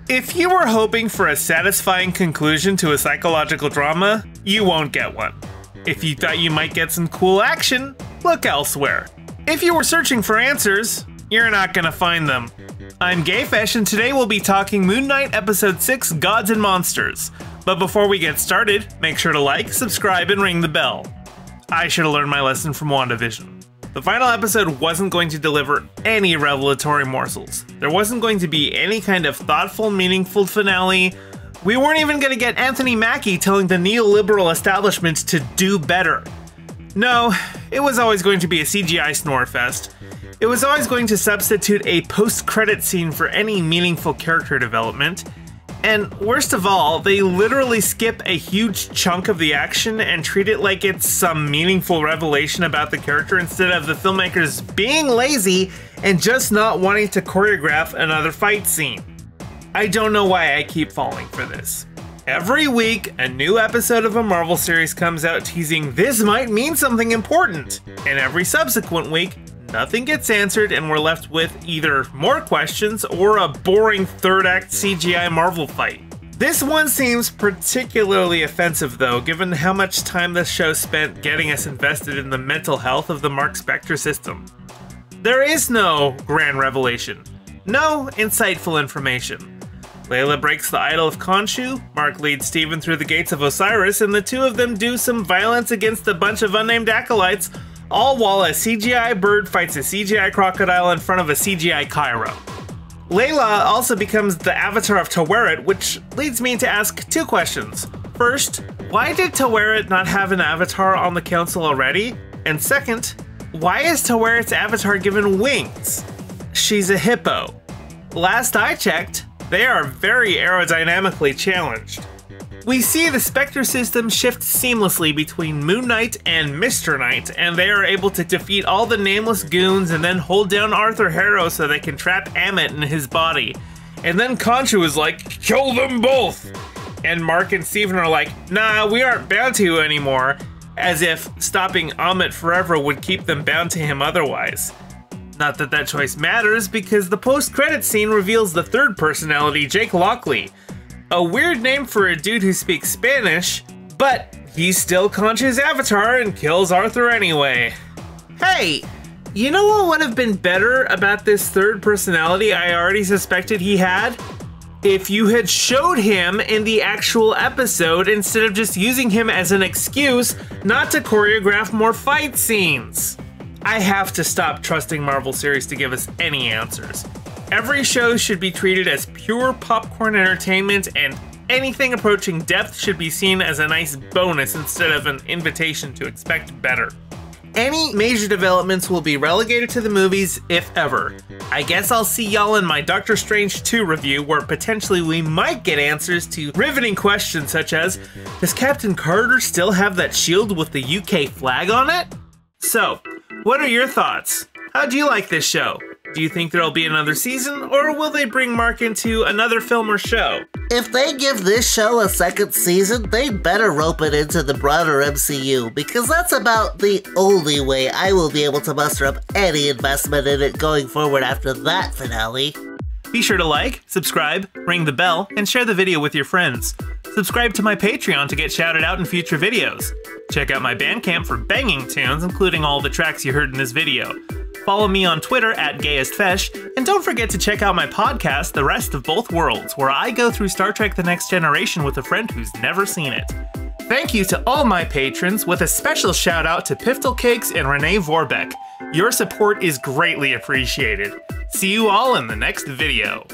If you were hoping for a satisfying conclusion to a psychological drama, you won't get one. If you thought you might get some cool action, look elsewhere. If you were searching for answers, you're not gonna find them. I'm Gayfesh, and today we'll be talking Moon Knight Episode 6, Gods and Monsters. But before we get started, make sure to like, subscribe, and ring the bell. I should have learned my lesson from WandaVision. The final episode wasn't going to deliver any revelatory morsels. There wasn't going to be any kind of thoughtful, meaningful finale. We weren't even going to get Anthony Mackie telling the neoliberal establishment to do better. No, it was always going to be a CGI snorefest. It was always going to substitute a post-credit scene for any meaningful character development. And worst of all, they literally skip a huge chunk of the action and treat it like it's some meaningful revelation about the character instead of the filmmakers being lazy and just not wanting to choreograph another fight scene. I don't know why I keep falling for this. Every week, a new episode of a Marvel series comes out teasing this might mean something important, and every subsequent week, nothing gets answered and we're left with either more questions or a boring third act CGI Marvel fight. This one seems particularly offensive though, given how much time this show spent getting us invested in the mental health of the Mark Spector system. There is no grand revelation, no insightful information. Layla breaks the idol of Khonshu, Mark leads Steven through the gates of Osiris, and the two of them do some violence against a bunch of unnamed acolytes, all while a CGI bird fights a CGI crocodile in front of a CGI Cairo. Layla also becomes the avatar of Taweret, which leads me to ask two questions. First, why did Taweret not have an avatar on the council already? And second, why is Taweret's avatar given wings? She's a hippo. Last I checked, they are very aerodynamically challenged. We see the Spectre system shift seamlessly between Moon Knight and Mr. Knight, and they are able to defeat all the nameless goons and then hold down Arthur Harrow so they can trap Ammit in his body. And then Khonshu is like, kill them both! And Mark and Steven are like, nah, we aren't bound to anymore, as if stopping Ammit forever would keep them bound to him otherwise. Not that that choice matters, because the post-credits scene reveals the third personality, Jake Lockley. A weird name for a dude who speaks Spanish, but he's still Khonshu's avatar and kills Arthur anyway. Hey, you know what would have been better about this third personality I already suspected he had? If you had showed him in the actual episode instead of just using him as an excuse not to choreograph more fight scenes. I have to stop trusting Marvel series to give us any answers. Every show should be treated as pure popcorn entertainment, and anything approaching depth should be seen as a nice bonus instead of an invitation to expect better. Any major developments will be relegated to the movies, if ever. I guess I'll see y'all in my Doctor Strange 2 review, where potentially we might get answers to riveting questions such as, does Captain Carter still have that shield with the UK flag on it? So, what are your thoughts? How'd you like this show? Do you think there'll be another season, or will they bring Mark into another film or show? If they give this show a second season, they'd better rope it into the broader MCU, because that's about the only way I will be able to muster up any investment in it going forward after that finale. Be sure to like, subscribe, ring the bell, and share the video with your friends. Subscribe to my Patreon to get shouted out in future videos. Check out my Bandcamp for banging tunes, including all the tracks you heard in this video. Follow me on Twitter @GayestFesh, and don't forget to check out my podcast, The Rest of Both Worlds, where I go through Star Trek The Next Generation with a friend who's never seen it. Thank you to all my patrons, with a special shout out to Piftle Cakes and Renee Vorbeck. Your support is greatly appreciated. See you all in the next video.